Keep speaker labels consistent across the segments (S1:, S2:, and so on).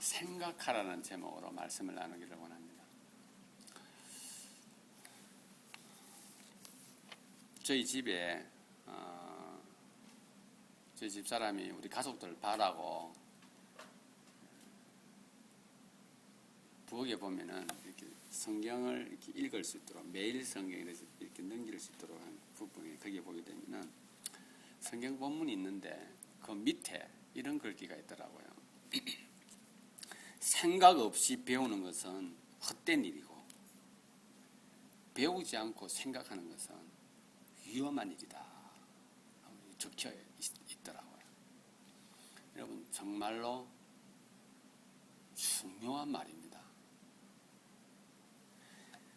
S1: 생각하라는 제목으로 말씀을 나누기를 원합니다. 저희 집에 저희 집사람이 우리 가족들 바라고 부엌에 보면은 이렇게 성경을 이렇게 읽을 수 있도록 매일 성경을 이렇게 넘길 수 있도록 한 부분에 거기에 보게 되면은 성경 본문이 있는데 그 밑에 이런 글귀가 있더라고요. 생각 없이 배우는 것은 헛된 일이고 배우지 않고 생각하는 것은 위험한 일이다. 적혀 있더라고요. 여러분 정말로 중요한 말입니다.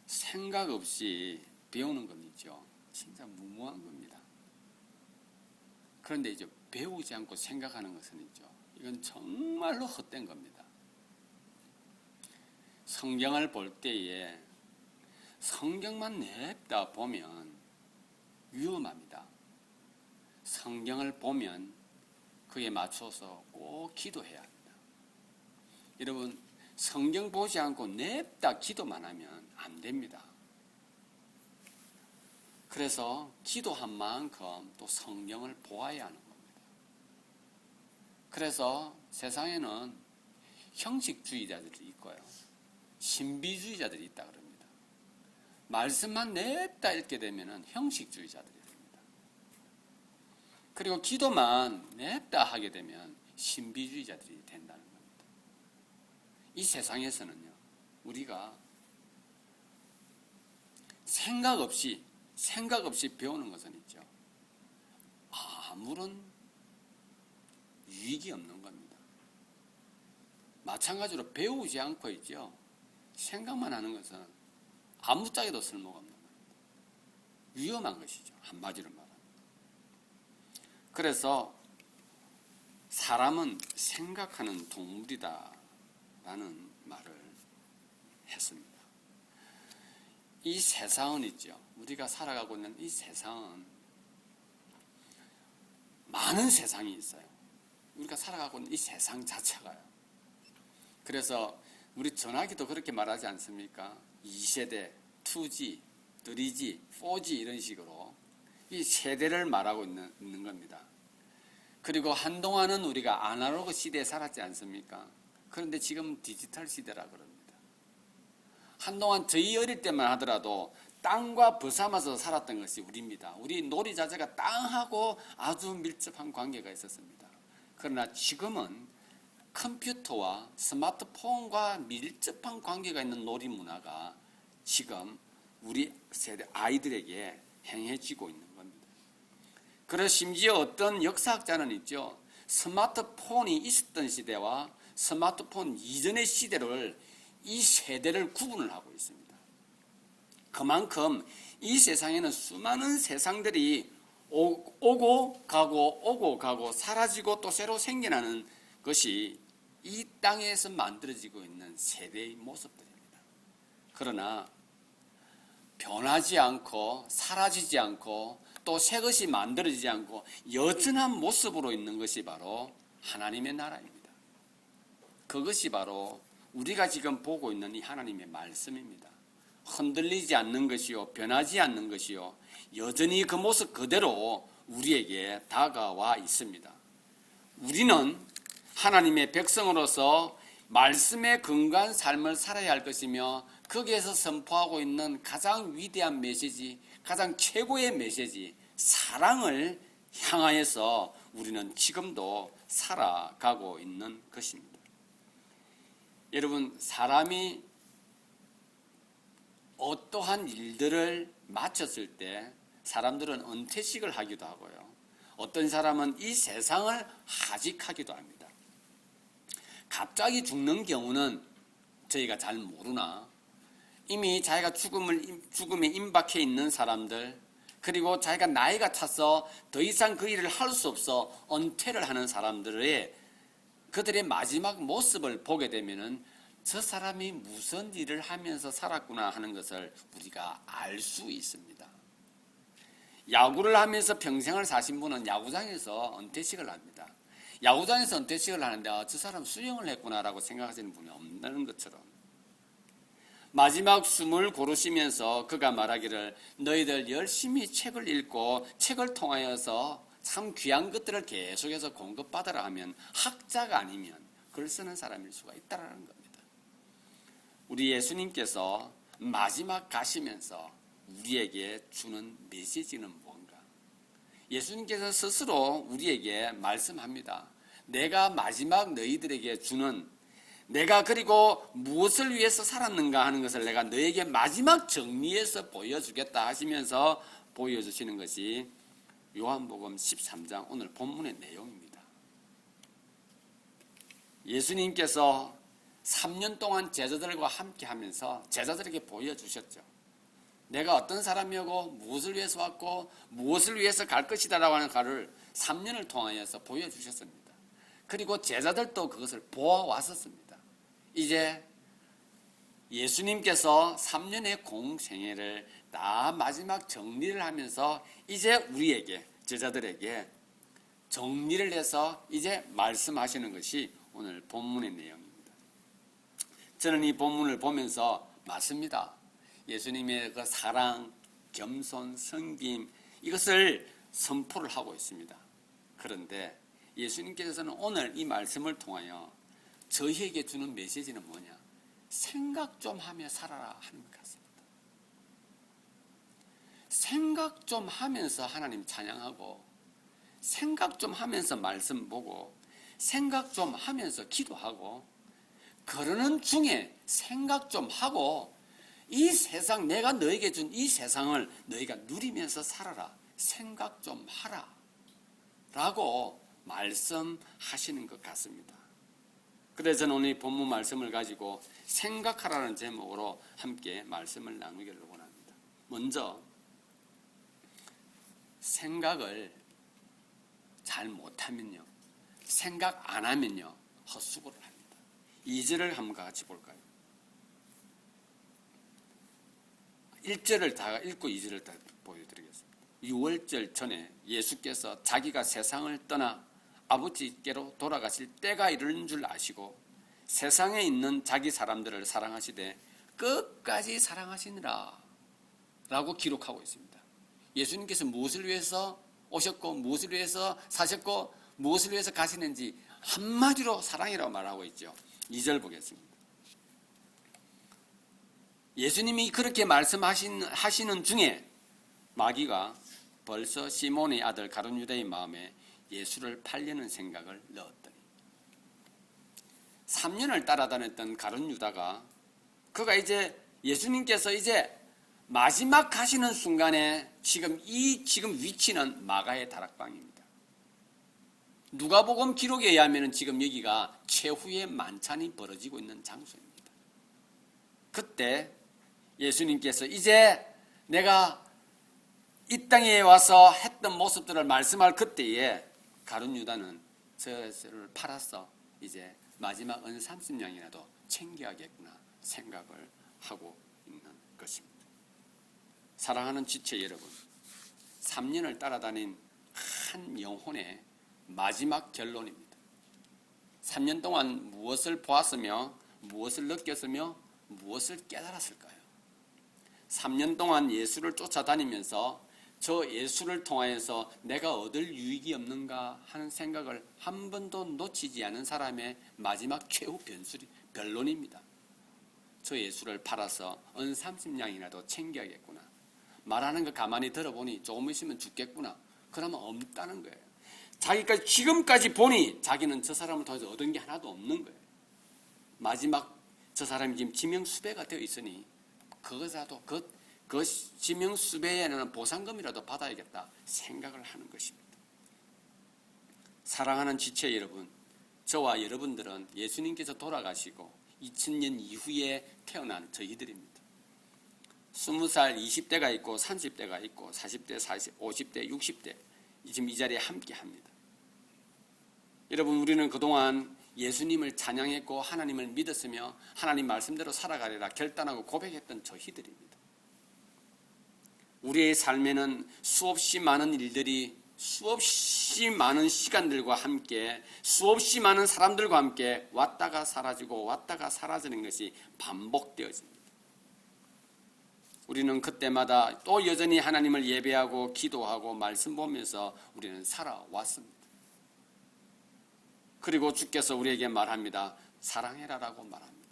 S1: 생각 없이 배우는 건 있죠. 진짜 무모한 겁니다. 그런데 이제 배우지 않고 생각하는 것은 있죠. 이건 정말로 헛된 겁니다. 성경을 볼 때에 성경만 냅다 보면 위험합니다. 성경을 보면 그에 맞춰서 꼭 기도해야 합니다. 여러분 성경 보지 않고 냅다 기도만 하면 안 됩니다. 그래서 기도한 만큼 또 성경을 보아야 하는 겁니다. 그래서 세상에는 형식주의자들이 있고요. 신비주의자들이 있다 그럽니다. 말씀만 냅다 읽게 되면 형식주의자들이 됩니다. 그리고 기도만 냅다 하게 되면 신비주의자들이 된다는 겁니다. 이 세상에서는요, 우리가 생각 없이 배우는 것은 있죠. 아무런 유익이 없는 겁니다. 마찬가지로 배우지 않고 있죠. 생각만 하는 것은 아무짝에도 쓸모가 없는 겁니다. 위험한 것이죠. 한마디로 말하면. 그래서 사람은 생각하는 동물이다 라는 말을 했습니다. 이 세상은 있죠. 우리가 살아가고 있는 이 세상은 많은 세상이 있어요. 우리가 살아가고 있는 이 세상 자체가요. 그래서 우리 전화기도 그렇게 말하지 않습니까? 2세대, 2G, 3G, 4G 이런 식으로 이 세대를 말하고 있는 겁니다. 그리고 한동안은 우리가 아날로그 시대에 살았지 않습니까? 그런데 지금 디지털 시대라 그럽니다. 한동안 저희 어릴 때만 하더라도 땅과 벗삼아서 살았던 것이 우리입니다. 우리 놀이 자체가 땅하고 아주 밀접한 관계가 있었습니다. 그러나 지금은 컴퓨터와 스마트폰과 밀접한 관계가 있는 놀이 문화가 지금 우리 세대 아이들에게 행해지고 있는 겁니다. 그래서 심지어 어떤 역사학자는 있죠. 스마트폰이 있었던 시대와 스마트폰 이전의 시대를 이 세대를 구분을 하고 있습니다. 그만큼 이 세상에는 수많은 세상들이 오고 가고 사라지고 또 새로 생겨나는 것이 이 땅에서 만들어지고 있는 세대의 모습들입니다. 그러나 변하지 않고 사라지지 않고 또 새 것이 만들어지지 않고 여전한 모습으로 있는 것이 바로 하나님의 나라입니다. 그것이 바로 우리가 지금 보고 있는 이 하나님의 말씀입니다. 흔들리지 않는 것이요, 변하지 않는 것이요, 여전히 그 모습 그대로 우리에게 다가와 있습니다. 우리는 하나님의 백성으로서 말씀에 근거한 삶을 살아야 할 것이며 거기에서 선포하고 있는 가장 위대한 메시지, 가장 최고의 메시지, 사랑을 향하여서 우리는 지금도 살아가고 있는 것입니다. 여러분, 사람이 어떠한 일들을 마쳤을 때 사람들은 은퇴식을 하기도 하고요. 어떤 사람은 이 세상을 하직하기도 합니다. 갑자기 죽는 경우는 저희가 잘 모르나 이미 자기가 죽음에 임박해 있는 사람들, 그리고 자기가 나이가 차서 더 이상 그 일을 할 수 없어 은퇴를 하는 사람들의 그들의 마지막 모습을 보게 되면은 저 사람이 무슨 일을 하면서 살았구나 하는 것을 우리가 알 수 있습니다. 야구를 하면서 평생을 사신 분은 야구장에서 은퇴식을 합니다. 야구장에서 은퇴식을 하는데 저 사람 수영을 했구나라고 생각하시는 분이 없는 것처럼 마지막 숨을 고르시면서 그가 말하기를 너희들 열심히 책을 읽고 책을 통하여서 참 귀한 것들을 계속해서 공급받으라 하면 학자가 아니면 글 쓰는 사람일 수가 있다는 겁니다. 우리 예수님께서 마지막 가시면서 우리에게 주는 메시지는 뭔가? 예수님께서 스스로 우리에게 말씀합니다. 내가 마지막 너희들에게 주는 내가 그리고 무엇을 위해서 살았는가 하는 것을 내가 너에게 마지막 정리해서 보여주겠다 하시면서 보여주시는 것이 요한복음 13장 오늘 본문의 내용입니다. 예수님께서 3년 동안 제자들과 함께 하면서 제자들에게 보여주셨죠. 내가 어떤 사람이고 무엇을 위해서 왔고 무엇을 위해서 갈 것이다라고 하는 것을 3년을 통하여서 보여주셨습니다. 그리고 제자들도 그것을 보아왔었습니다. 이제 예수님께서 3년의 공생애를 다 마지막 정리를 하면서 이제 우리에게 제자들에게 정리를 해서 이제 말씀하시는 것이 오늘 본문의 내용입니다. 저는 이 본문을 보면서 맞습니다. 예수님의 그 사랑, 겸손, 섬김 이것을 선포를 하고 있습니다. 그런데 예수님께서는 오늘 이 말씀을 통하여 저희에게 주는 메시지는 뭐냐? 생각 좀 하며 살아라 하는 것 같습니다. 생각 좀 하면서 하나님 찬양하고 생각 좀 하면서 말씀 보고 생각 좀 하면서 기도하고 그러는 중에 생각 좀 하고 이 세상 내가 너에게 준 이 세상을 너희가 누리면서 살아라. 생각 좀 하라. 라고 말씀하시는 것 같습니다. 그래서 저는 오늘 본문 말씀을 가지고 생각하라는 제목으로 함께 말씀을 나누기를 원합니다. 먼저 생각을 잘 못하면요. 생각 안 하면요. 헛수고를 합니다. 2절을 한번 같이 볼까요? 1절을 다 읽고 2절을 다 보여드리겠습니다. 6월절 전에 예수께서 자기가 세상을 떠나 아버지께로 돌아가실 때가 이르는 줄 아시고 세상에 있는 자기 사람들을 사랑하시되 끝까지 사랑하시느라 라고 기록하고 있습니다. 예수님께서 무엇을 위해서 오셨고 무엇을 위해서 사셨고 무엇을 위해서 가시는지 한마디로 사랑이라고 말하고 있죠. 2절 보겠습니다. 예수님이 그렇게 말씀하시는 중에 마귀가 벌써 시몬의 아들 가룟 유다의 마음에 예수를 팔려는 생각을 넣었더니 3년을 따라다녔던 가룟 유다가 그가 이제 예수님께서 이제 마지막 가시는 순간에 지금 위치는 마가의 다락방입니다. 누가복음 기록에 의하면 지금 여기가 최후의 만찬이 벌어지고 있는 장소입니다. 그때 예수님께서 이제 내가 이 땅에 와서 했던 모습들을 말씀할 그때에 가룟 유다는 저를 팔아서 이제 마지막 은 30냥이라도 챙겨야겠구나 생각을 하고 있는 것입니다. 사랑하는 지체 여러분, 3년을 따라다닌 한 영혼의 마지막 결론입니다. 3년 동안 무엇을 보았으며 무엇을 느꼈으며 무엇을 깨달았을까요? 3년 동안 예수를 쫓아다니면서 저 예수를 통하여서 내가 얻을 유익이 없는가 하는 생각을 한 번도 놓치지 않은 사람의 마지막 최후 변론입니다. 저 예수를 팔아서 은 30냥이라도 챙겨야겠구나. 말하는 거 가만히 들어보니 조금 있으면 죽겠구나. 그러면 없다는 거예요. 자기가 지금까지 보니 자기는 저 사람을 통해서 얻은 게 하나도 없는 거예요. 마지막 저 사람이 지금 지명수배가 되어 있으니 그것이라도 그 지명수배에는 보상금이라도 받아야겠다 생각을 하는 것입니다. 사랑하는 지체 여러분, 저와 여러분들은 예수님께서 돌아가시고 2000년 이후에 태어난 저희들입니다. 20살, 20대가 있고 30대가 있고 40대, 50대, 60대 지금 이 자리에 함께 합니다. 여러분, 우리는 그동안 예수님을 찬양했고 하나님을 믿었으며 하나님 말씀대로 살아가리라 결단하고 고백했던 저희들입니다. 우리의 삶에는 수없이 많은 일들이 수없이 많은 시간들과 함께 수없이 많은 사람들과 함께 왔다가 사라지고 왔다가 사라지는 것이 반복되어집니다. 우리는 그때마다 또 여전히 하나님을 예배하고 기도하고 말씀 보면서 우리는 살아왔습니다. 그리고 주께서 우리에게 말합니다. 사랑해라라고 말합니다.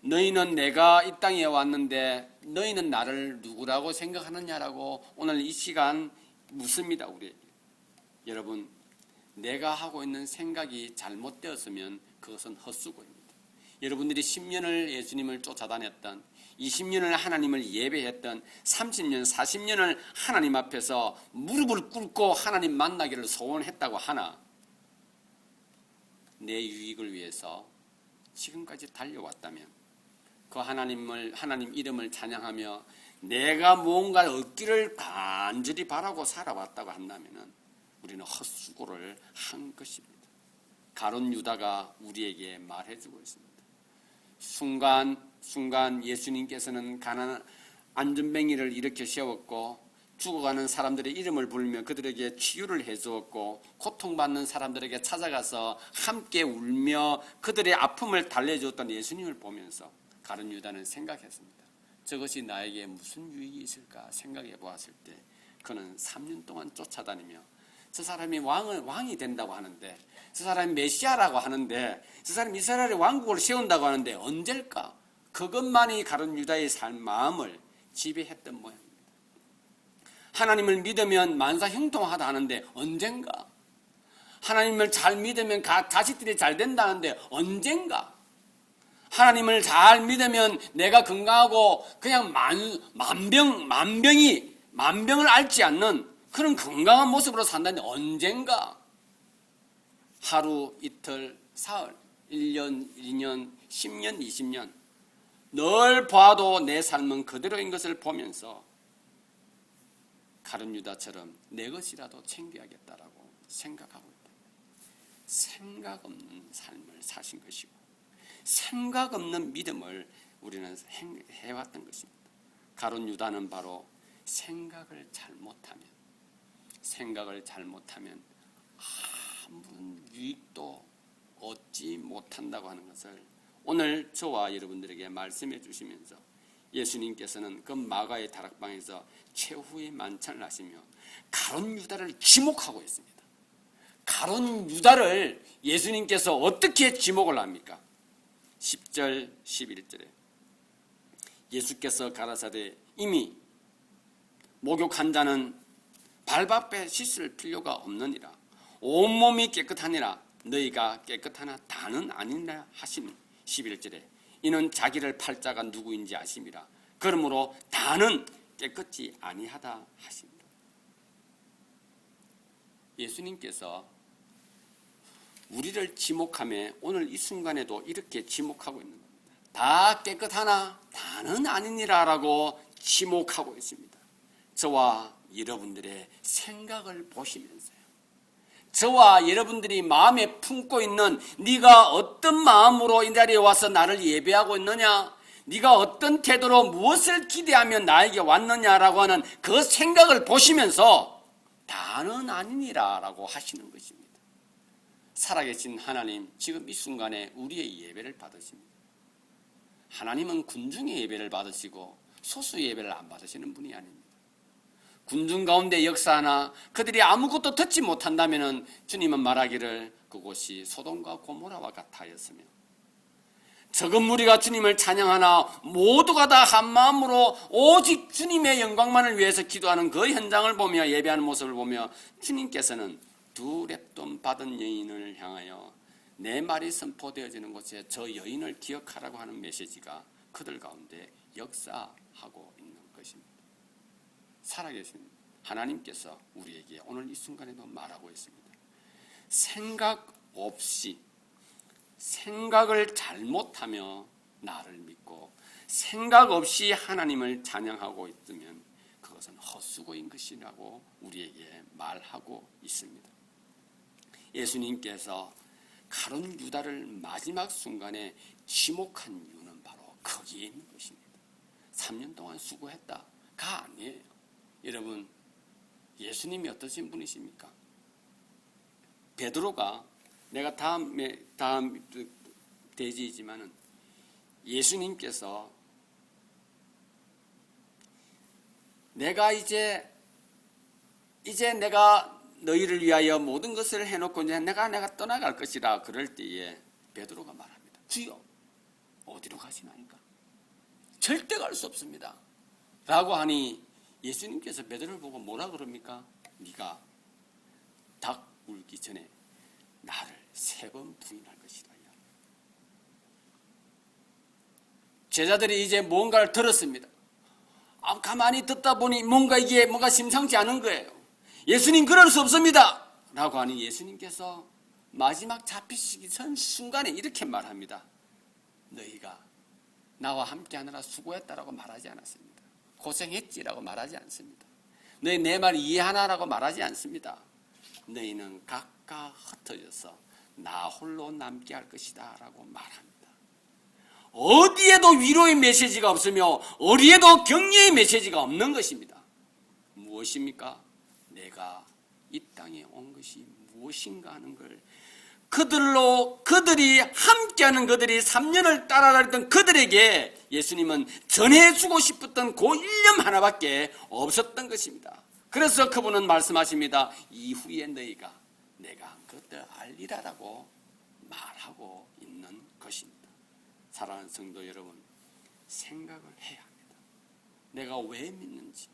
S1: 너희는 내가 이 땅에 왔는데 너희는 나를 누구라고 생각하느냐라고 오늘 이 시간 묻습니다. 우리에게. 여러분, 내가 하고 있는 생각이 잘못되었으면 그것은 헛수고입니다. 여러분들이 10년을 예수님을 쫓아다녔던 20년을 하나님을 예배했던 30년, 40년을 하나님 앞에서 무릎을 꿇고 하나님 만나기를 소원했다고 하나 내 유익을 위해서 지금까지 달려왔다면 그 하나님 이름을 찬양하며 내가 무언가 얻기를 간절히 바라고 살아왔다고 한다면 우리는 헛수고를 한 것입니다. 가룟 유다가 우리에게 말해주고 있습니다. 순간 예수님께서는 가난한 안전뱅이를 일으켜 세웠고 죽어가는 사람들의 이름을 부르며 그들에게 치유를 해주었고 고통받는 사람들에게 찾아가서 함께 울며 그들의 아픔을 달래주었던 예수님을 보면서 가룟 유다는 생각했습니다. 저것이 나에게 무슨 유익이 있을까 생각해 보았을 때 그는 3년 동안 쫓아다니며 저 사람이 왕이 된다고 하는데 저 사람이 메시아라고 하는데 저 사람이 이스라엘의 왕국을 세운다고 하는데 언제일까? 그것만이 가룟 유다의 마음을 지배했던 모양입니다. 하나님을 믿으면 만사형통하다 하는데 언젠가? 하나님을 잘 믿으면 자식들이 잘 된다는데 언젠가? 하나님을 잘 믿으면 내가 건강하고 그냥 만병을 앓지 않는 그런 건강한 모습으로 산다는데 언젠가? 하루, 이틀, 사흘, 1년, 2년, 10년, 20년 늘 봐도 내 삶은 그대로인 것을 보면서 가룟 유다처럼 내 것이라도 챙겨야겠다라고 생각하고 있다. 생각 없는 삶을 사신 것이고 생각 없는 믿음을 우리는 해왔던 것입니다. 가룟 유다는 바로 생각을 잘못하면 아무런 유익도 얻지 못한다고 하는 것을 오늘 저와 여러분들에게 말씀해 주시면서 예수님께서는 그 마가의 다락방에서 최후의 만찬을 하시며 가룟 유다를 지목하고 있습니다. 가룟 유다를 예수님께서 어떻게 지목을 합니까? 10절 11절에 예수께서 가라사대 이미 목욕한 자는 발밖에 씻을 필요가 없느니라. 온몸이 깨끗하니라. 너희가 깨끗하나 다는 아니라 하시니 11절에 이는 자기를 팔 자가 누구인지 아심이라. 그러므로 다는 깨끗지 아니하다 하십니다. 예수님께서 우리를 지목하며 오늘 이 순간에도 이렇게 지목하고 있는 겁니다. 다 깨끗하나 다는 아니니라라고 지목하고 있습니다. 저와 여러분들의 생각을 보시면서요. 저와 여러분들이 마음에 품고 있는 네가 어떤 마음으로 이 자리에 와서 나를 예배하고 있느냐, 네가 어떤 태도로 무엇을 기대하며 나에게 왔느냐라고 하는 그 생각을 보시면서 다는 아니니라라고 하시는 것입니다. 살아계신 하나님, 지금 이 순간에 우리의 예배를 받으십니다. 하나님은 군중의 예배를 받으시고 소수 예배를 안 받으시는 분이 아닙니다. 군중 가운데 역사하나 그들이 아무것도 듣지 못한다면 주님은 말하기를 그곳이 소돔과 고모라와 같아였으며 적은 무리가 주님을 찬양하나 모두가 다 한마음으로 오직 주님의 영광만을 위해서 기도하는 그 현장을 보며 예배하는 모습을 보며 주님께서는 두 렙돈 받은 여인을 향하여 내 말이 선포되어지는 곳에 저 여인을 기억하라고 하는 메시지가 그들 가운데 역사하고 있는 것입니다. 살아계신 하나님께서 우리에게 오늘 이 순간에도 말하고 있습니다. 생각 없이 생각을 잘못하며 나를 믿고 생각 없이 하나님을 찬양하고 있으면 그것은 헛수고인 것이라고 우리에게 말하고 있습니다. 예수님께서 가룟 유다를 마지막 순간에 지목한 이유는 바로 거기에 있는 것입니다. 3년 동안 수고했다가 아니에요. 여러분, 예수님이 어떠신 분이십니까? 베드로가 내가 다음 대지이지만은 예수님께서 내가 이제 내가 너희를 위하여 모든 것을 해놓고 이제 내가 떠나갈 것이라 그럴 때에 베드로가 말합니다. 주여 어디로 가시나이까? 절대 갈 수 없습니다. 라고 하니 예수님께서 베드로를 보고 뭐라 그럽니까? 네가 닭 울기 전에 나를 3번 부인할 것이다. 제자들이 이제 뭔가를 들었습니다. 가만히 듣다 보니 뭔가 심상치 않은 거예요. 예수님 그럴 수 없습니다. 라고 하니 예수님께서 마지막 잡히시기 전 순간에 이렇게 말합니다. 너희가 나와 함께 하느라 수고했다라고 말하지 않았습니다. 고생했지라고 말하지 않습니다. 너희 내 말 이해하나라고 말하지 않습니다. 너희는 각각 흩어져서 나 홀로 남게 할 것이다 라고 말합니다. 어디에도 위로의 메시지가 없으며 어디에도 격려의 메시지가 없는 것입니다. 무엇입니까? 내가 이 땅에 온 것이 무엇인가 하는 걸 그들이 함께하는 그들이 3년을 따라다녔던 그들에게 예수님은 전해주고 싶었던 그 일념 하나밖에 없었던 것입니다. 그래서 그분은 말씀하십니다. 이후에 너희가 내가 그것들 알리라라고 말하고 있는 것입니다. 사랑하는 성도 여러분, 생각을 해야 합니다. 내가 왜 믿는지,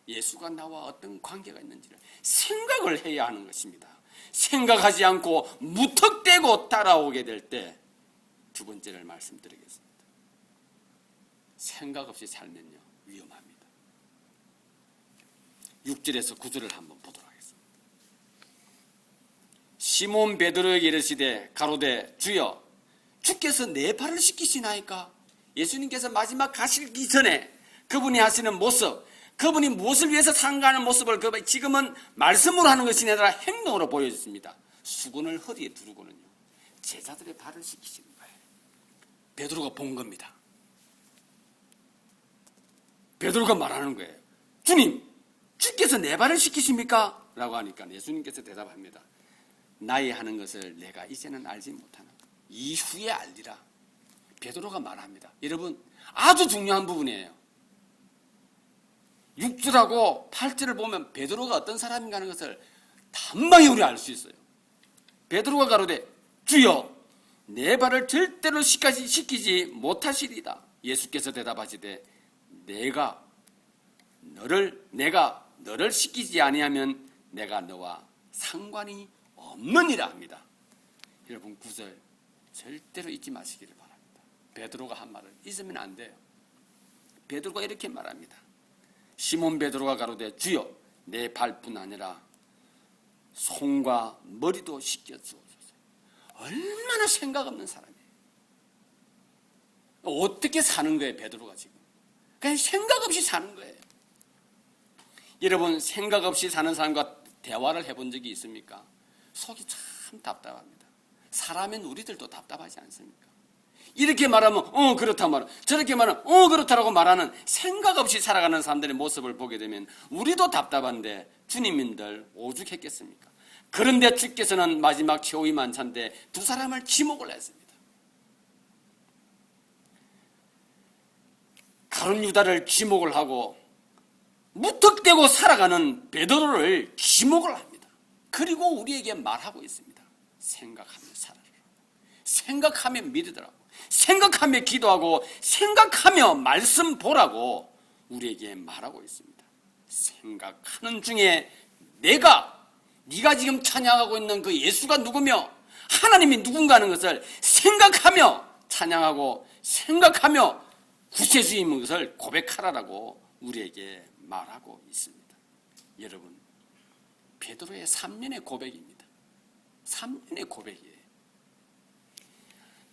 S1: 예수가 나와 어떤 관계가 있는지를 생각을 해야 하는 것입니다. 생각하지 않고 무턱대고 따라오게 될 때 두 번째를 말씀드리겠습니다. 생각 없이 살면요 위험합니다. 6절에서 9절을 한번 보도록 하겠습니다. 시몬 베드로에게 이르시되 가로되 주여 주께서 내 발을 씻기시나이까? 예수님께서 마지막 가시기 전에 그분이 하시는 모습, 그분이 무엇을 위해서 상가하는 모습을 지금은 말씀으로 하는 것이 아니라 행동으로 보여줬습니다. 수건을 허리에 두르고는요 제자들의 발을 씻기시는 거예요. 베드로가 본 겁니다. 베드로가 말하는 거예요. 주님, 주께서 내 발을 씻기십니까? 라고 하니까 예수님께서 대답합니다. 나의 하는 것을 내가 이제는 알지 못하나 이후에 알리라. 베드로가 말합니다. 여러분 아주 중요한 부분이에요. 6절하고 8절을 보면 베드로가 어떤 사람인가 하는 것을 단방에 우리 알 수 있어요. 베드로가 가로되 주여 내 발을 절대로 씻기지 못하시리다. 예수께서 대답하시되 내가 너를 씻기지 아니하면 내가 너와 상관이 없느니라 합니다. 여러분 9절 절대로 잊지 마시기를 바랍니다. 베드로가 한 말을 잊으면 안 돼요. 베드로가 이렇게 말합니다. 시몬 베드로가 가로되 주여 내 발뿐 아니라 손과 머리도 씻겨 주옵소서. 얼마나 생각 없는 사람이에요. 어떻게 사는 거예요 베드로가 지금? 그냥 생각 없이 사는 거예요. 여러분 생각 없이 사는 사람과 대화를 해본 적이 있습니까? 속이 참 답답합니다. 사람인 우리들도 답답하지 않습니까? 이렇게 말하면 그렇다 말하고 저렇게 말하면 그렇다라고 말하는 생각 없이 살아가는 사람들의 모습을 보게 되면 우리도 답답한데 주님인들 오죽했겠습니까? 그런데 주께서는 마지막 최후의 만찬때 두 사람을 지목을 했습니다. 가룟 유다를 지목을 하고 무턱대고 살아가는 베드로를 지목을 합니다. 그리고 우리에게 말하고 있습니다. 생각하며 살아라. 생각하며 믿으라고. 생각하며 기도하고 생각하며 말씀 보라고 우리에게 말하고 있습니다. 생각하는 중에 네가 지금 찬양하고 있는 그 예수가 누구며 하나님이 누군가 하는 것을 생각하며 찬양하고 생각하며 구세주인 것을 고백하라라고 우리에게 말하고 있습니다. 여러분 베드로의 3년의 고백입니다. 3년의 고백이에요.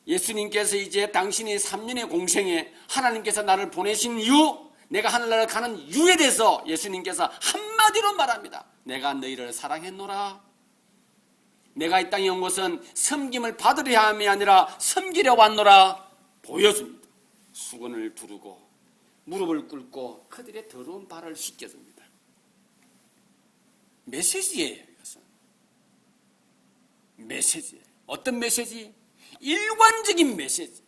S1: 예수님께서 이제 당신이 3년의 공생에 하나님께서 나를 보내신 이유, 내가 하늘나라를 가는 이유에 대해서 예수님께서 한마디로 말합니다. 내가 너희를 사랑했노라. 내가 이 땅에 온 것은 섬김을 받으려 함이 아니라 섬기려 왔노라 보여줍니다. 수건을 두르고 무릎을 꿇고 그들의 더러운 발을 씻겨줍니다. 메시지예요. 이것은 메시지예요. 어떤 메시지? 일관적인 메시지,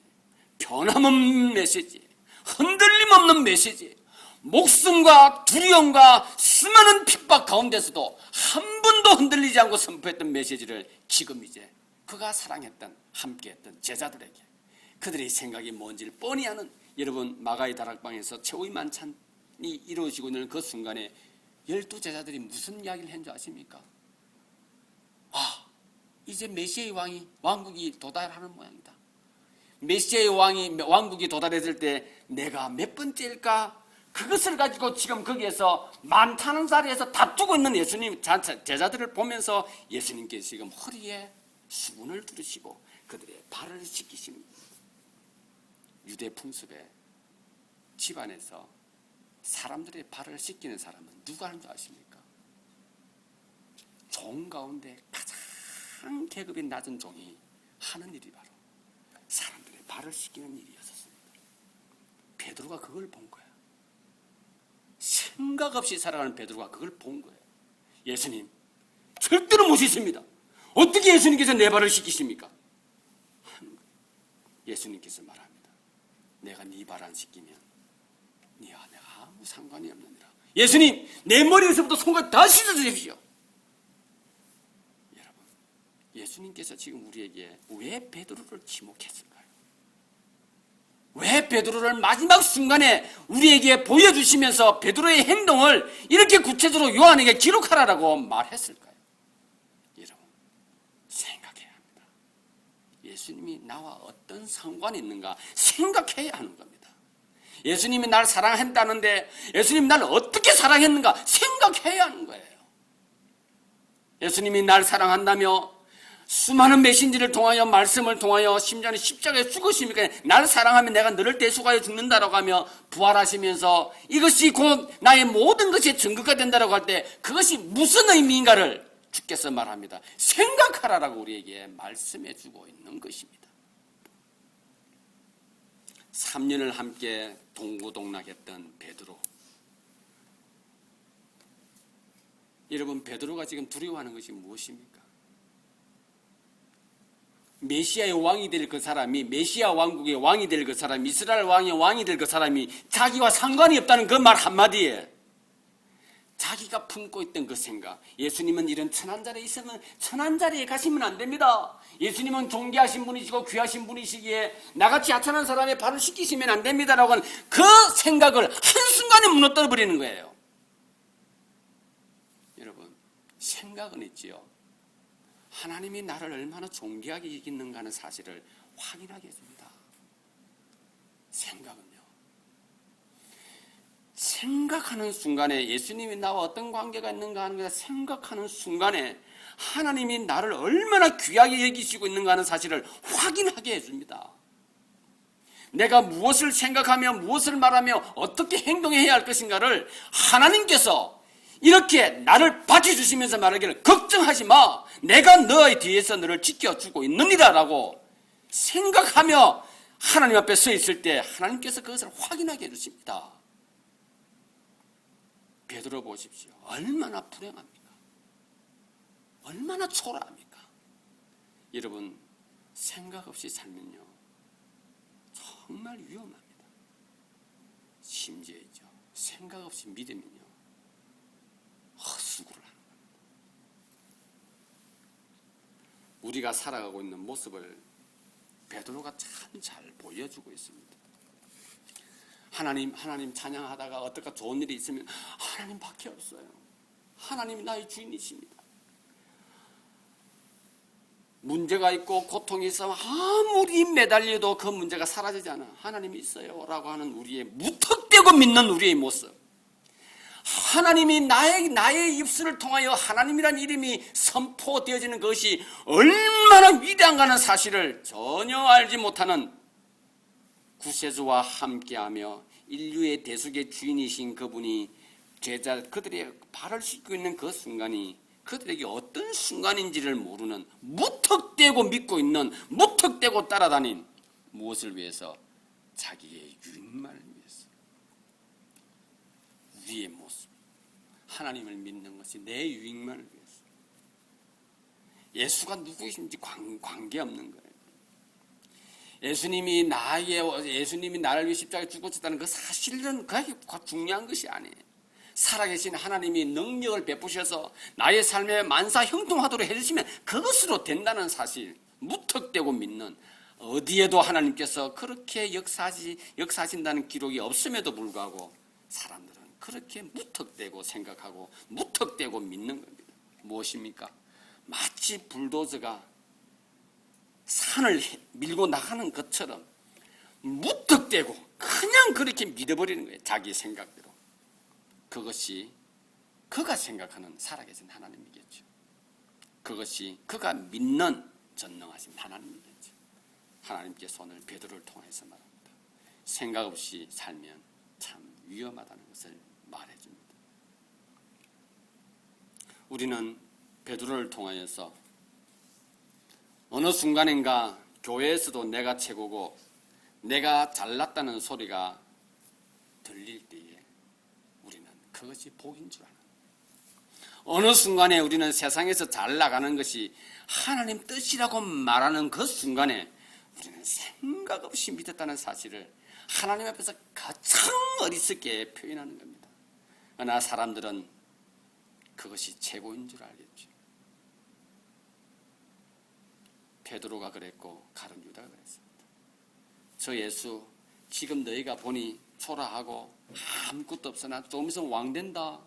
S1: 변함없는 메시지, 흔들림 없는 메시지. 목숨과 두려움과 수많은 핍박 가운데서도 한 번도 흔들리지 않고 선포했던 메시지를 지금 이제 그가 사랑했던, 함께했던 제자들에게 그들의 생각이 뭔지를 뻔히 아는, 여러분 마가의 다락방에서 최후의 만찬이 이루어지고 있는 그 순간에 12제자들이 무슨 이야기를 한 줄 아십니까? 이제 메시아의 왕국이 도달하는 모양이다. 메시아의 왕국이 도달했을 때 내가 몇 번째일까? 그것을 가지고 지금 거기에서 많다는 자리에서 다투고 있는 예수님 제자들을 보면서 예수님께서 지금 허리에 수건을 두르시고 그들의 발을 씻기십니다. 유대 풍습에 집안에서 사람들의 발을 씻기는 사람은 누가 하는 줄 아십니까? 종 가운데 가장 계급이 낮은 종이 하는 일이 바로 사람들의 발을 씻기는 일이었습니다. 베드로가 그걸 본 거야. 생각 없이 살아가는 베드로가 그걸 본 거예요. 예수님 절대로 못 씻습니다. 어떻게 예수님께서 내 발을 씻기십니까? 예수님께서 말합니다. 내가 네 발 안 씻기면 네와 내가 아무 상관이 없느니라. 예수님 내 머리에서부터 손까지 다 씻어주십시오. 여러분, 예수님께서 지금 우리에게 왜 베드로를 지목했을까요? 왜 베드로를 마지막 순간에 우리에게 보여주시면서 베드로의 행동을 이렇게 구체적으로 요한에게 기록하라고 말했을까요? 여러분, 생각해야 합니다. 예수님이 나와 어떤 상관이 있는가 생각해야 하는 겁니다. 예수님이 나를 사랑한다는데 예수님이 나를 어떻게 사랑했는가 생각해야 하는 거예요. 예수님이 나를 사랑한다며 수많은 메신지를 통하여 말씀을 통하여 심지어는 십자가에 죽으시니까 나를 사랑하면 내가 너를 대속하여 죽는다라고 하며 부활하시면서 이것이 곧 나의 모든 것이 증거가 된다라고 할 때 그것이 무슨 의미인가를 주께서 말합니다. 생각하라라고 우리에게 말씀해 주고 있는 것입니다. 3년을 함께 동고동락했던 베드로. 여러분, 베드로가 지금 두려워하는 것이 무엇입니까? 메시아의 왕이 될 그 사람이, 메시아 왕국의 왕이 될 그 사람이, 이스라엘 왕의 왕이 될 그 사람이 자기와 상관이 없다는 그 말 한마디에 자기가 품고 있던 그 생각, 예수님은 이런 천한 자리에 있으면 천한 자리에 가시면 안 됩니다. 예수님은 존귀하신 분이시고 귀하신 분이시기에 나같이 하찮은 사람의 발을 씻기시면 안 됩니다라고 하는 그 생각을 한순간에 무너뜨려 버리는 거예요. 여러분, 생각은 있지요. 하나님이 나를 얼마나 존귀하게 여기는가 하는 사실을 확인하게 해줍니다. 생각은요. 생각하는 순간에 예수님이 나와 어떤 관계가 있는가 하는 것을 생각하는 순간에 하나님이 나를 얼마나 귀하게 여기시고 있는가 하는 사실을 확인하게 해줍니다. 내가 무엇을 생각하며 무엇을 말하며 어떻게 행동해야 할 것인가를 하나님께서 이렇게 나를 받쳐주시면서 말하기를 걱정하지 마. 내가 너의 뒤에서 너를 지켜주고 있느니라 라고 생각하며 하나님 앞에 서 있을 때 하나님께서 그것을 확인하게 해주십니다. 베드로 보십시오. 얼마나 불행합니까? 얼마나 초라합니까? 여러분, 생각 없이 살면요 정말 위험합니다. 심지어죠 생각 없이 믿으면요 헛수고를 하는 겁니다. 우리가 살아가고 있는 모습을 베드로가 참 잘 보여주고 있습니다. 하나님 찬양하다가 어떨까 좋은 일이 있으면 하나님밖에 없어요. 하나님이 나의 주인이십니다. 문제가 있고 고통이 있으면 아무리 매달려도 그 문제가 사라지지 않아. 하나님이 있어요 라고 하는 우리의 무턱대고 믿는 우리의 모습. 하나님이 나의 입술을 통하여 하나님이란 이름이 선포되어지는 것이 얼마나 위대한가 하는 사실을 전혀 알지 못하는 구세주와 함께하며 인류의 대속의 주인이신 그분이 그들의 발을 씻고 있는 그 순간이 그들에게 어떤 순간인지를 모르는 무턱대고 믿고 있는 무턱대고 따라다닌 무엇을 위해서? 자기의 유익만을 위해서. 우리의 모습, 하나님을 믿는 것이 내 유익만을 위해서. 예수가 누구이신지 관계없는 거예요. 예수님이 나를 위해 십자가에 죽으셨다는 그 사실은 그게 중요한 것이 아니에요. 살아계신 하나님이 능력을 베푸셔서 나의 삶에 만사 형통하도록 해주시면 그것으로 된다는 사실, 무턱대고 믿는, 어디에도 하나님께서 그렇게 역사하신다는 기록이 없음에도 불구하고 사람들은 그렇게 무턱대고 생각하고 무턱대고 믿는 겁니다. 무엇입니까? 마치 불도저가 산을 밀고 나가는 것처럼 무턱대고 그냥 그렇게 믿어버리는 거예요. 자기 생각대로. 그것이 그가 생각하는 살아계신 하나님이겠죠. 그것이 그가 믿는 전능하신 하나님이겠죠. 하나님께서 오늘 베드로를 통해서 말합니다. 생각 없이 살면 참 위험하다는 것을 말해줍니다. 우리는 베드로를 통하여서 어느 순간인가 교회에서도 내가 최고고 내가 잘났다는 소리가 들릴 때에 우리는 그것이 복인 줄 아는, 어느 순간에 우리는 세상에서 잘 나가는 것이 하나님 뜻이라고 말하는 그 순간에 우리는 생각 없이 믿었다는 사실을 하나님 앞에서 가장 어리석게 표현하는 겁니다. 그러나 사람들은 그것이 최고인 줄 알겠죠. 베드로가 그랬고 가룟 유다가 그랬습니다. 저 예수 지금 너희가 보니 초라하고 아무것도 없으나 좀 있으면 왕 된다.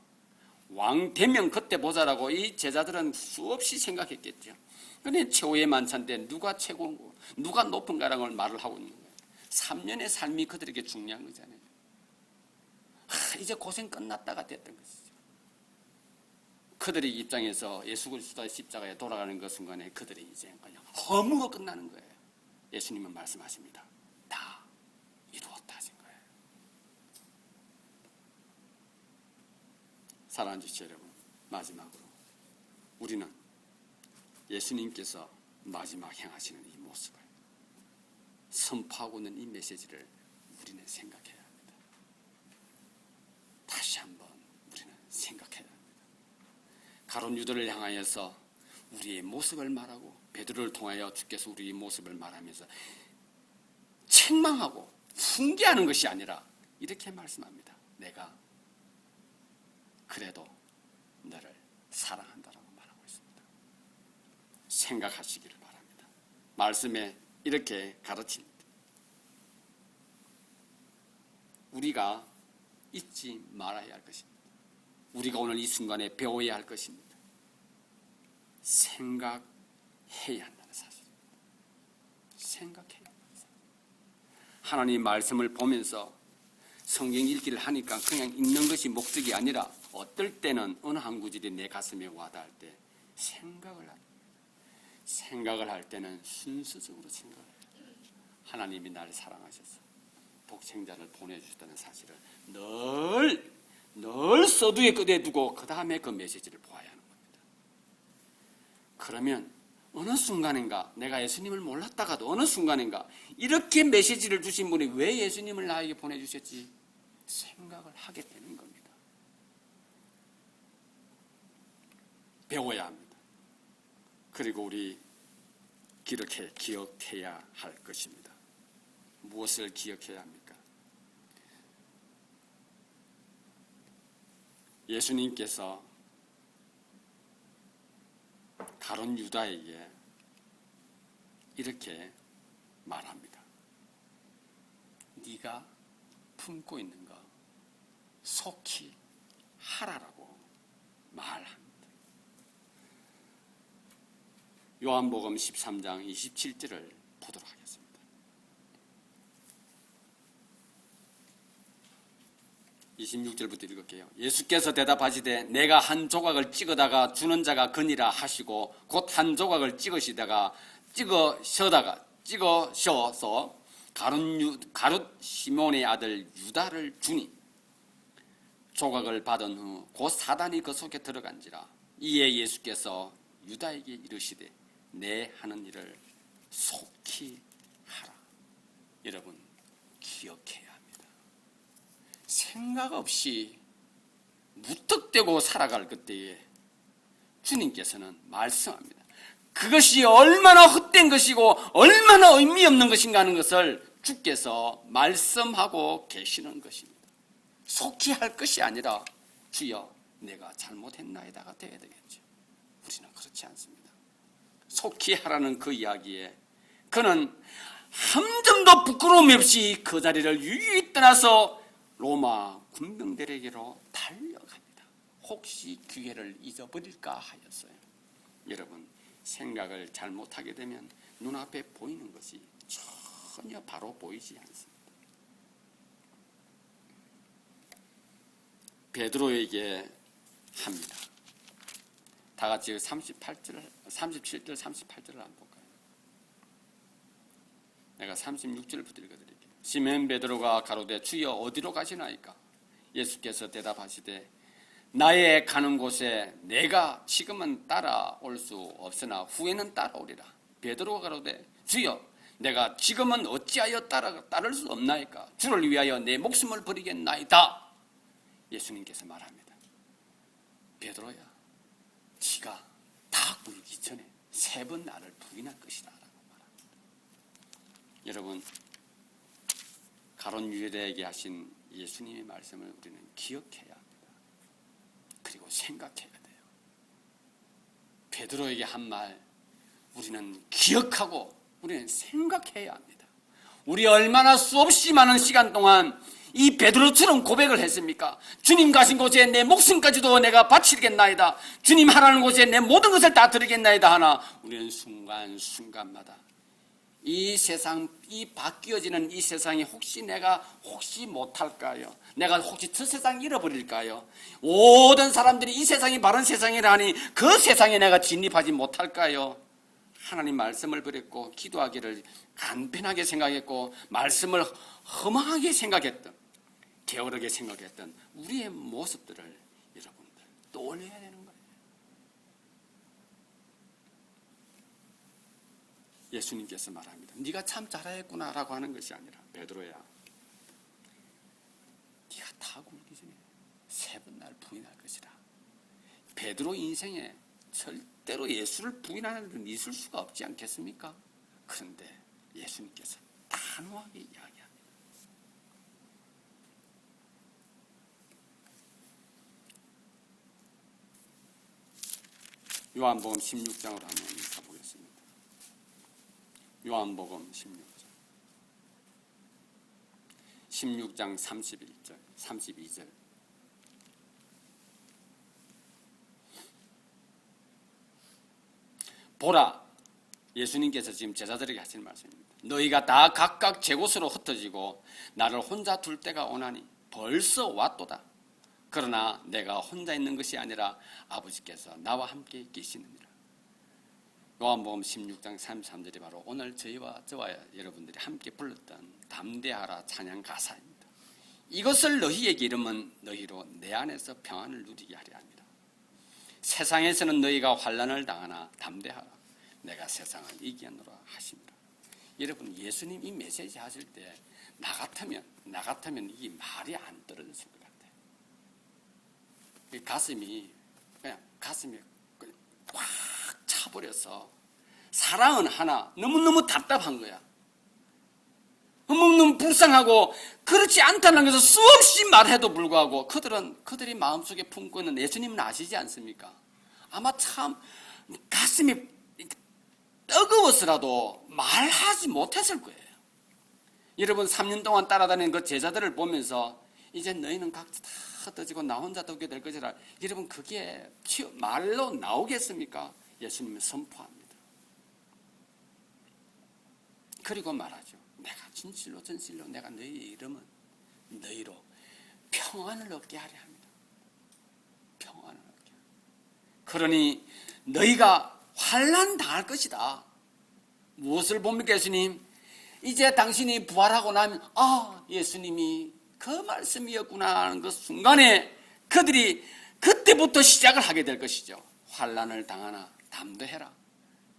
S1: 왕 되면 그때 보자라고 이 제자들은 수없이 생각했겠죠. 그런데 최후의 만찬 때 누가 최고고 누가 높은가라는 걸 말을 하고 있는 거예요. 3년의 삶이 그들에게 중요한 거잖아요. 이제 고생 끝났다가 됐던 것이죠. 그들의 입장에서 예수 그리스도의 십자가에 돌아가는 그 순간에 그들이 이제 그냥 허무로 끝나는 거예요. 예수님은 말씀하십니다. 다 이루었다 하신 거예요. 사랑하는 주시 여러분, 마지막으로 우리는 예수님께서 마지막 행하시는 이 모습을 선포하고 있는 이 메시지를 우리는 생각해야 합니다. 다시 한번 우리는 생각해야 합니다. 가룟 유다를 향하여서 우리의 모습을 말하고 베드로를 통하여 주께서 우리의 모습을 말하면서 책망하고 훈계하는 것이 아니라 이렇게 말씀합니다. 내가 그래도 너를 사랑한다라고 말하고 있습니다. 생각하시기를 바랍니다. 말씀에 이렇게 가르칩니다. 우리가 잊지 말아야 할 것입니다. 우리가 오늘 이 순간에 배워야 할 것입니다. 생각해야 한다는 사실입니다. 생각해야 한다는 사실. 하나님 말씀을 보면서 성경 읽기를 하니까 그냥 읽는 것이 목적이 아니라 어떨 때는 어느 한 구절이 내 가슴에 와닿을 때 생각을 합니다. 생각을 할 때는 순수적으로 생각을 해요. 하나님이 나를 사랑하셔서 독생자를 보내주셨다는 사실을 늘 서두에 끄대 두고 그 다음에 그 메시지를 보아야 하는 겁니다. 그러면 어느 순간인가 내가 예수님을 몰랐다가도 어느 순간인가 이렇게 메시지를 주신 분이 왜 예수님을 나에게 보내주셨지 생각을 하게 되는 겁니다. 배워야 합니다. 그리고 우리 기억해야 할 것입니다. 무엇을 기억해야 합니까? 예수님께서 가룟 유다에게 이렇게 말합니다. 네가 품고 있는 거 속히 하라라고 말합니다. 요한복음 13장 27절을 보도록 하겠습니다. (26절부터) 읽을게요. 예수께서 대답하시되 내가 한 조각을 찍어다가 주는 자가 그니라 하시고 곧 한 조각을 찍으시다가 찍으셔서 가룟 시몬의 아들 유다를 주니 조각을 받은 후 곧 사단이 그 속에 들어간지라. 이에 예수께서 유다에게 이르시되 내 하는 일을 속히 하라. 여러분 기억해야 합니다. 생각 없이 무턱대고 살아갈 그때에 주님께서는 말씀합니다. 그것이 얼마나 헛된 것이고 얼마나 의미 없는 것인가 하는 것을 주께서 말씀하고 계시는 것입니다. 속히 할 것이 아니라 주여 내가 잘못했나이다가 되어야 되겠죠. 우리는 그렇지 않습니다. 속히 하라는 그 이야기에 그는 한 점도 부끄러움 없이 그 자리를 유유히 떠나서 로마 군병들에게로 달려갑니다. 혹시 기회를 잊어버릴까 하였어요. 여러분, 생각을 잘못하게 되면 눈앞에 보이는 것이 전혀 바로 보이지 않습니다. 베드로에게 합니다. 다 같이 37절, 38절을 한번 볼까요? 내가 36절부터 읽어드릴게요. 시몬 베드로가 가로되 주여 어디로 가시나이까? 예수께서 대답하시되 나의 가는 곳에 내가 지금은 따라올 수 없으나 후에는 따라오리라. 베드로가 가로되 주여 내가 지금은 어찌하여 따를 수 없나이까? 주를 위하여 내 목숨을 버리겠나이다. 예수님께서 말합니다. 베드로야, 네가 다 굴기 전에 3번 나를 부인할 것이다 라고 말합니다. 여러분, 가론 유대에게 하신 예수님의 말씀을 우리는 기억해야 합니다. 그리고 생각해야 돼요. 베드로에게 한 말 우리는 기억하고 우리는 생각해야 합니다. 우리 얼마나 수없이 많은 시간 동안 이 베드로처럼 고백을 했습니까? 주님 가신 곳에 내 목숨까지도 내가 바치겠나이다. 주님 하라는 곳에 내 모든 것을 다 드리겠나이다 하나 우리는 순간순간마다 이 세상, 이 바뀌어지는 이 세상에 내가 혹시 못할까요? 내가 혹시 저 세상 잃어버릴까요? 모든 사람들이 이 세상이 바른 세상이라니 그 세상에 내가 진입하지 못할까요? 하나님 말씀을 버렸고 기도하기를 간편하게 생각했고 말씀을 험하게 생각했던, 게으르게 생각했던 우리의 모습들을 여러분들 떠올려야 되는 거예요. 예수님께서 말합니다. 네가 참 잘했구나라고 하는 것이 아니라 베드로야, 네가 다 굴기 전에 3번 날 부인할 것이다. 베드로 인생에 절대로 예수를 부인하는 일은 있을 수가 없지 않겠습니까? 그런데 예수님께서 단호하게 이야기합니다. 요한복음 16장으로 한번 가보겠습니다. 요한복음 16장 31절, 32절. 보라, 예수님께서 지금 제자들에게 하시는 말씀입니다. 너희가 다 각각 제 곳으로 흩어지고 나를 혼자 둘 때가 오나니 벌써 왔도다. 그러나 내가 혼자 있는 것이 아니라 아버지께서 나와 함께 계시느니라. 요한복음 16장 33절이 바로 오늘 저와 여러분들이 함께 불렀던 담대하라 찬양 가사입니다. 이것을 너희에게 이르면 너희로 내 안에서 평안을 누리게 하려 합니다. 세상에서는 너희가 환난을 당하나 담대하라. 내가 세상을 이기노라 하십니다. 여러분, 예수님 이 메시지 하실 때 나 같으면 이 말이 안 떨어졌을 것 같아요. 가슴이 꽉 차버려서 사랑은 하나 너무너무 답답한 거야. 너무너무 불쌍하고 그렇지 않다는 것을 수없이 말해도 불구하고 그들이 마음속에 품고 있는 예수님은 아시지 않습니까? 아마 참 가슴이 뜨거워서라도 말하지 못했을 거예요. 여러분, 3년 동안 따라다니는 그 제자들을 보면서 이제 너희는 각자 다 흩어지고 나 혼자 두게 될 것이라, 여러분 그게 말로 나오겠습니까? 예수님은 선포합니다. 그리고 말하죠. 내가 진실로 내가 너희의 이름은 너희로 평안을 얻게 하려 합니다. 평안을 얻게. 그러니 너희가 환난 당할 것이다. 무엇을 봅니까, 예수님? 이제 당신이 부활하고 나면 예수님이 그 말씀이었구나 하는 그 순간에 그들이 그때부터 시작을 하게 될 것이죠. 환난을 당하나 담대해라.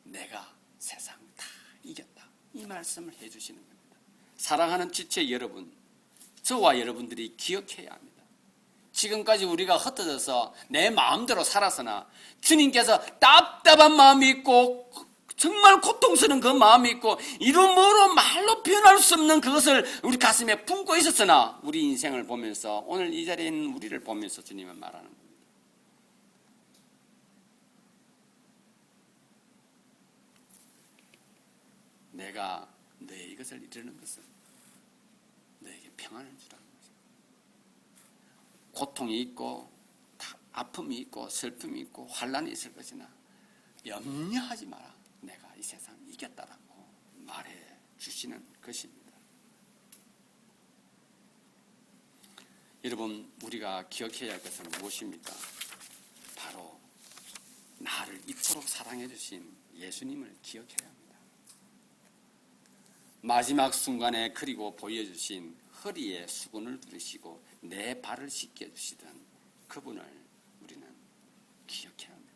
S1: 내가 세상 다 이겼다. 이 말씀을 해주시는 겁니다. 사랑하는 지체 여러분, 저와 여러분들이 기억해야 합니다. 지금까지 우리가 흩어져서 내 마음대로 살았으나 주님께서 답답한 마음이 있고 정말 고통스러운 그 마음이 있고 이러므로 말로 표현할 수 없는 그것을 우리 가슴에 품고 있었으나 우리 인생을 보면서 오늘 이 자리에 있는 우리를 보면서 주님은 말하는 겁니다. 내가 너의 이것을 이루는 것은 너에게 평안을 주라는 것입니다. 고통이 있고 아픔이 있고 슬픔이 있고 환난이 있을 것이나 염려하지 마라. 내가 이 세상 이겼다라고 말해 주시는 것입니다. 여러분, 우리가 기억해야 할 것은 무엇입니까? 바로 나를 이토록 사랑해 주신 예수님을 기억해야 합니다. 마지막 순간에 그리고 보여주신 허리에 수건을 두르시고 내 발을 씻겨주시던 그분을 우리는 기억해야 합니다.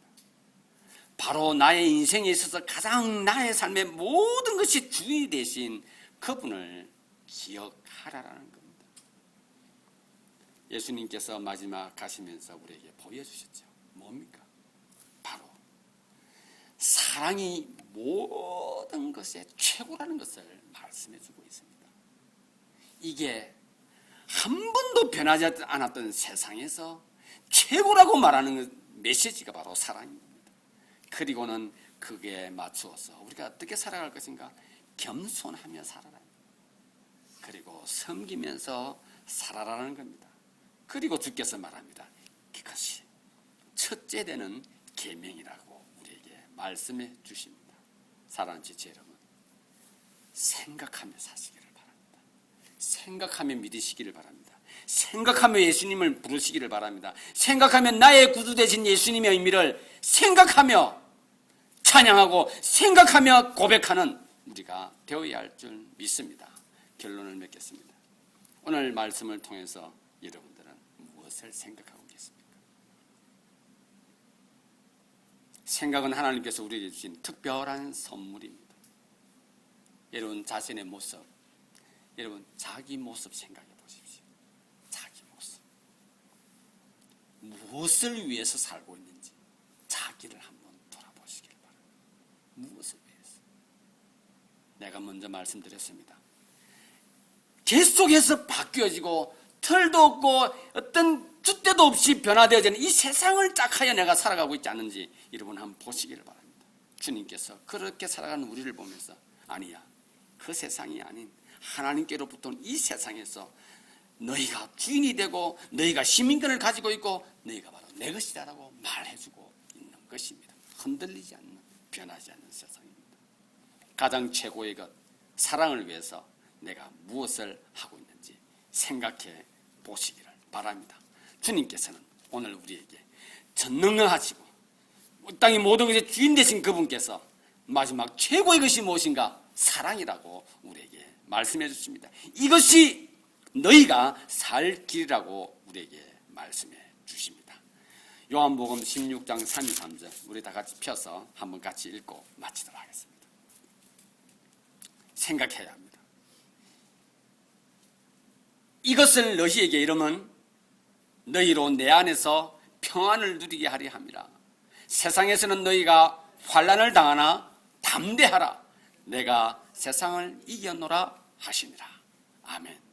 S1: 바로 나의 인생에 있어서 가장 나의 삶의 모든 것이 주인이 되신 그분을 기억하라는 겁니다. 예수님께서 마지막 가시면서 우리에게 보여주셨죠. 뭡니까? 바로 사랑이 모든 것의 최고라는 것을 말씀해주고 있습니다. 이게 한 번도 변하지 않았던 세상에서 최고라고 말하는 메시지가 바로 사랑입니다. 그리고는 그게 맞추어서 우리가 어떻게 살아갈 것인가? 겸손하며 살아라. 그리고 섬기면서 살아라는 겁니다. 그리고 주께서 말합니다. 그것이 첫째 되는 계명이라고 우리에게 말씀해 주십니다. 사랑하는 지체 여러분, 생각하며 사시기를 바랍니다. 생각하며 믿으시기를 바랍니다. 생각하며 예수님을 부르시기를 바랍니다. 생각하며 나의 구주 되신 예수님의 의미를 생각하며 찬양하고 생각하며 고백하는 우리가 되어야 할 줄 믿습니다. 결론을 맺겠습니다. 오늘 말씀을 통해서 여러분들은 무엇을 생각하고 계십니까? 생각은 하나님께서 우리에게 주신 특별한 선물입니다. 여러분 자신의 모습, 여러분 자기 모습 생각해 보십시오. 자기 모습. 무엇을 위해서 살고 있는지 자기를 한번 돌아보시길 바랍니다. 무엇을 위해서? 내가 먼저 말씀드렸습니다. 계속해서 바뀌어지고 털도 없고 어떤 줏대도 없이 변화되어지는 이 세상을 짝하여 내가 살아가고 있지 않은지 여러분 한번 보시기를 바랍니다. 주님께서 그렇게 살아가는 우리를 보면서 아니야, 그 세상이 아닌 하나님께로부터 이 세상에서 너희가 주인이 되고 너희가 시민권을 가지고 있고 너희가 바로 내 것이다라고 말해주고 있는 것입니다. 흔들리지 않는, 변하지 않는 세상입니다. 가장 최고의 것, 사랑을 위해서 내가 무엇을 하고 있는지 생각해 보시기를 바랍니다. 주님께서는 오늘 우리에게 전능하시고 이 땅의 모든 것의 주인 되신 그분께서 마지막 최고의 것이 무엇인가? 사랑이라고 우리에게 말씀해 주십니다. 이것이 너희가 살 길이라고 우리에게 말씀해 주십니다. 요한복음 16장 33절 우리 다 같이 펴서 한번 같이 읽고 마치도록 하겠습니다. 생각해야 합니다. 이것을 너희에게 이르면 너희로 내 안에서 평안을 누리게 하려 함이라. 세상에서는 너희가 환난을 당하나 담대하라. 내가 세상을 이겨노라 하시니라. 아멘.